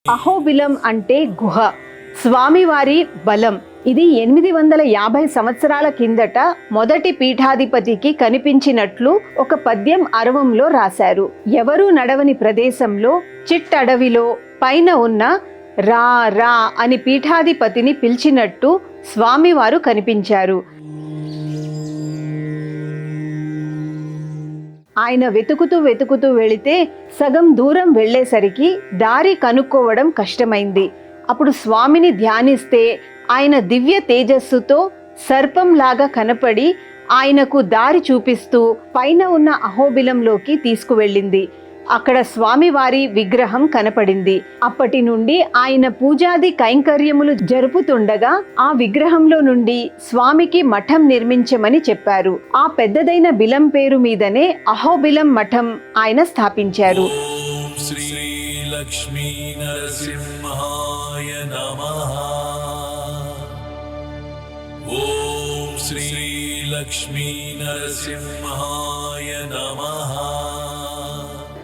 అహోబిలం అంటే గుహ, స్వామివారి బలం. ఇది 850 సంవత్సరాల కిందట మొదటి పీఠాధిపతికి కనిపించినట్లు ఒక పద్యం అరవంలో రాశారు. ఎవరూ నడవని ప్రదేశంలో చిట్టడవిలో పైన ఉన్న రా రా అని పీఠాధిపతిని పిలిచినట్టు స్వామివారు కనిపించారు. ఆయన వెతుకుతూ వెళితే సగం దూరం వెళ్ళేసరికి దారి కనుక్కోవడం కష్టమైంది. అప్పుడు స్వామిని ధ్యానిస్తే ఆయన దివ్య తేజస్సుతో సర్పంలాగా కనపడి ఆయనకు దారి చూపిస్తూ పైన ఉన్న అహోబిలంలోకి తీసుకువెళ్ళింది. అక్కడ స్వామివారి విగ్రహం కనపడింది. అప్పటి నుండి ఆయన పూజాది కైంకర్యములు జరుపుతుండగా ఆ విగ్రహంలో నుండి స్వామికి మఠం నిర్మించమని చెప్పారు. ఆ పెద్దదైన బిలం పేరు మీదనే అహోబిలం మఠం ఆయన స్థాపించారు. శ్రీ లక్ష్మీ నరసింహాయ నమః. ఓం శ్రీ లక్ష్మీ నరసింహాయ నమః.